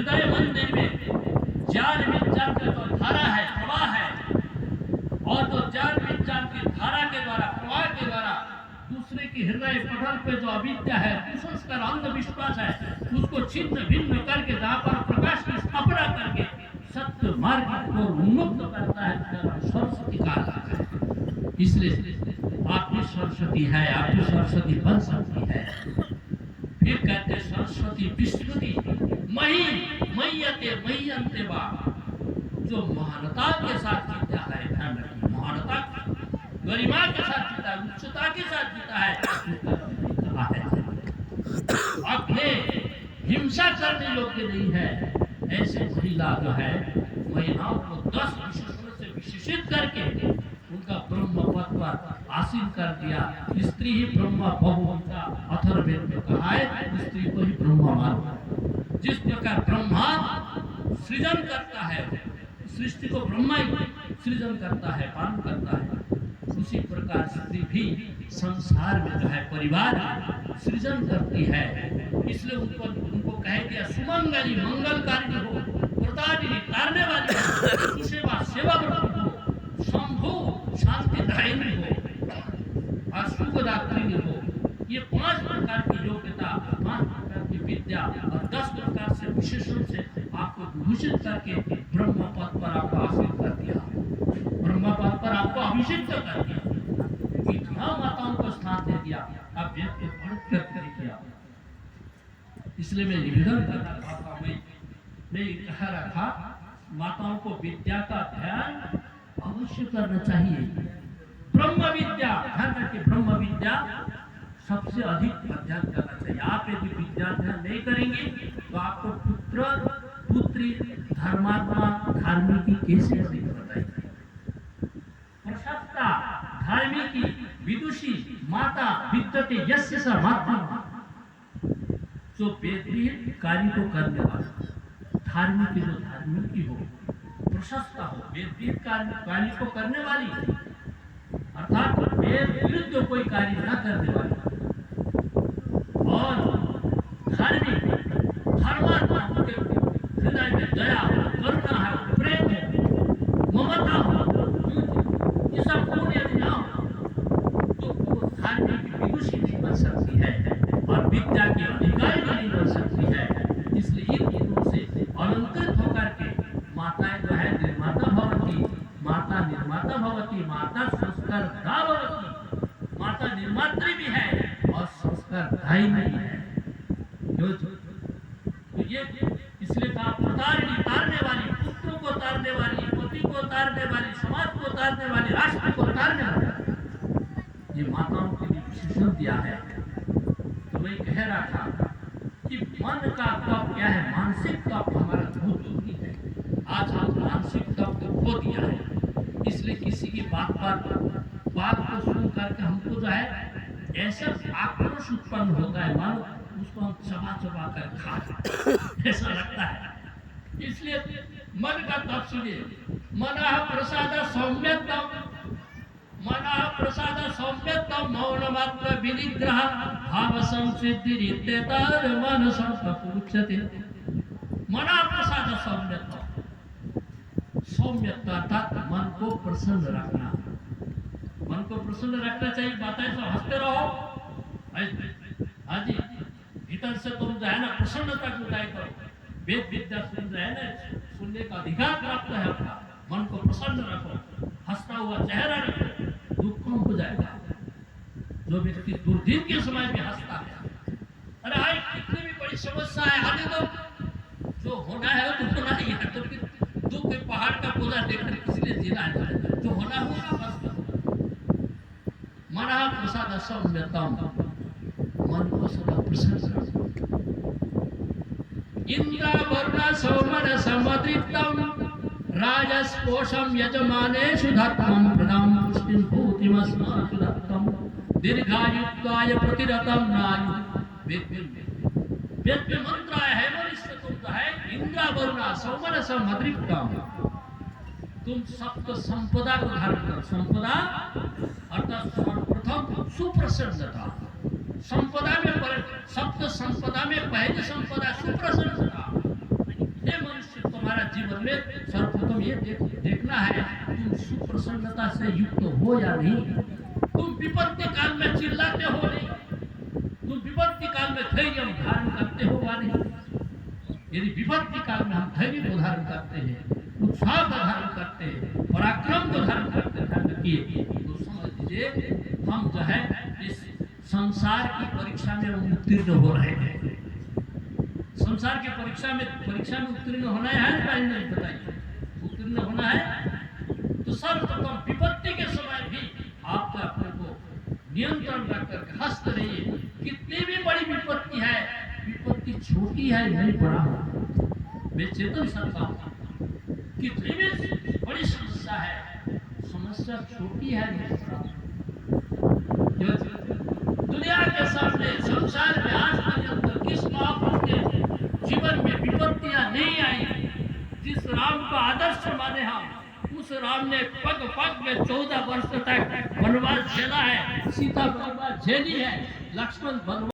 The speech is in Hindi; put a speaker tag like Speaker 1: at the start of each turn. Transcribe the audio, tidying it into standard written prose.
Speaker 1: हृदय मंदिर में ज्ञान विज्ञान का जो धारा है, प्रवाह है, और जो ज्ञान विज्ञान की धारा के द्वारा, प्रवाह के द्वारा दूसरे की हृदय पटल पे जो अविद्या है, कुसंस्कार, अंधविश्वास है, उसको छिन्न भिन्न करके जहाँ पर प्रकाश की स्थापना करके सत्य मार्ग को उन्मुक्त करता है, सरस्वती कहा जाता है। इसलिए आप भी सरस्वती है, आप भी सरस्वती बन सकती है। फिर कहते सरस्वती विस्तृति मही मय्यते मय्यन्ते वा, जो महानता के साथ जीता है, ध्यान रखिए, महानता गरिमा के साथ जीता है, उच्चता के साथ जीता है, अपने हिंसा करने योग्य नहीं है। ऐसे महिला जो है, महिलाओं को 10 विशेषणों से विशेषित करके उनका ब्रह्म पद पर आसीन कर दिया। स्त्री ही ब्रह्म बहुवंता अथर्ववेद में कहा है, स्त्री को ही ब्रह्म मानो। जिस प्रकार ब्रह्मा सृजन करता है, सृष्टि को ब्रह्मा ही सृजन करता है, पालन करता है, उसी प्रकार स्त्री भी संसार में जो है परिवार सृजन करती है। इसलिए उनको कह दिया सुमंगली, मंगलकारिणी हो, प्रदायिनी, तारने वाली हो, सुसेवा, सेवा हो, शंभु, शांतिदायिनी हो, और शुभदात्रिणी हो। ये 5 प्रकार की योग्यता, 5 प्रकार की विद्या और 10 प्रकार से विशेषण से आपको विभूषित करके ब्रह्म पद पर आपको आसीन कर दिया, ब्रह्म पद पर आपको अभिषिक्त कर दिया, इतना माताओं को स्थान दे दिया। आप वेद को पढ़ करके देखिए। इसलिए मैं निवेदन कर रहा था, मैं कह रहा था, माताओं को विद्या का ध्यान अवश्य करना चाहिए। ब्रह्म विद्या, ध्यान रखिए, ब्रह्म विद्या सबसे अधिक अध्ययन करना चाहिए। आप यदि विद्या अध्ययन नहीं करेंगे तो आपको पुत्र पुत्री धर्मात्मा धार्मिकी कैसे बताएगी? प्रशस्ता धार्मिकी विदुषी माता विद्यते यस्य स महात्मा, जो वेदविहित कार्य को करने वाला, धार्मिक जो धार्मिकी हो, प्रशस्ता हो, वेदविहित कार्य को करने वाली, अर्थात वेद विरुद्ध जो कोई कार्य न करने वाली, और धार्मिक धर्मात्मा के हृदय में दया हो, करुणा है, प्रेम हो, ममता हो, ये सब गुण यदि ना हो तो वो धार्मिक विदुषी नहीं बन सकती है और विद्या की अधिकारी नहीं बन सकती है। इसलिए इन गुणों से अलंकृत होकर के माताएं जो है निर्माता भवती, माता निर्माता भवती, माता संस्कार भवती, माता निर्मात्री भी है और संस्कार दायिनी भी है। तो ये इसलिए कहा प्रतारिणी, तारने वाली, पुत्रों को तारने वाली, पति को तारने वाली, समाज को तारने वाली, राष्ट्र को तारने वाली, ये माताओं के लिए विशेषण दिया है। तो मैं कह रहा था कि मन का तप क्या है, मानसिक तप हमारा बहुत जरूरी है। आज हम मानसिक तप को खो दिया है, इसलिए किसी की बात को सुन करके हमको जो है ऐसा आक्रोश उत्पन्न होता है, मानो उसको हम चबा कर खा ऐसा लगता है। इसलिए मन का तप सुनिए, मनः प्रसाद सौम्यतम, मनः प्रसाद सौम्यतम मौनमात्र विनिग्रह भाव संसिद्धि रित्यतर मन संपूच्यते। मनः प्रसाद सौम्यतम, सौम्यता अर्थात मन को प्रसन्न रखना, मन को प्रसन्न रखना चाहिए। माताएं तो हंसते रहो, हाँ जी, भीतर से तुम जो है ना प्रसन्नता को उदय करो। वेद विद्या सुन रहे हैं ना, सुनने का अधिकार प्राप्त है आपका, मन को प्रसन्न रखो, हंसता हुआ चेहरा रखो, दुख कम हो जाएगा। जो व्यक्ति दुर्दिन के समय में हंसता है, अरे भाई कितनी भी बड़ी समस्या है, आने दो, जो होना है वो तो होना ही है, तो फिर दुख के पहाड़ का बोझा देखकर किसलिए जीना है, जो होना होगा बस। मनः प्रसाद सौम्यतम, मन को सदा प्रसन्न रखो। इंद्र वरुण सौमन समदृप्तम राजस्पोषम यजमानेषु धत्तम प्रदाम पुष्टिं भूतिमस्मासु दत्तम दीर्घायुत्वाय प्रतिरतम नायु। वेद में मंत्र है, वरिष्ठ तुम है, इंद्र वरुण सौमन समदृप्तम, तुम सप्त संपदा को धारण करो। संपदा अर्थात सर्वप्रथम सुप्रसन्नता, संपदा में सप्त संपदा में पहली संपदा सुप्रसन्नता। समेत सर्वप्रथम ये देखना है तुम सुप्रसन्नता से युक्त हो या नहीं। तुम विपत्ति काल में चिल्लाते हो नहीं, तुम विपत्ति काल में धैर्य धारण करते हो या नहीं। यदि विपत्ति काल में हम धैर्य को धारण करते हैं, उत्साह को धारण करते हैं, पराक्रम को धारण करते हैं, ध्यान रखिए, तो समझ लीजिए हम जो है इस संसार की परीक्षा में उत्तीर्ण हो रहे हैं। संसार की परीक्षा में उत्तीर्ण होना है ना, नहीं बताइए, उत्तीर्ण होना है तो सर्वप्रथम विपत्ति के समय भी आप अपने को नियंत्रण रख करके हंसते रहिए। कितनी भी बड़ी विपत्ति है, विपत्ति छोटी है नहीं बड़ा हो, मैं चेतन सकता हूँ। कितनी भी बड़ी समस्या है, समस्या छोटी है नहीं बड़ा। दुनिया के सामने संसार में आज पर्यंत किस महापुरुष के जीवन में विपत्तियां नहीं आई। जिस राम का आदर्श माने हम, उस राम ने पग पग में 14 वर्ष तक वनवास झेला है, सीता वनवास झेली है, लक्ष्मण वनवास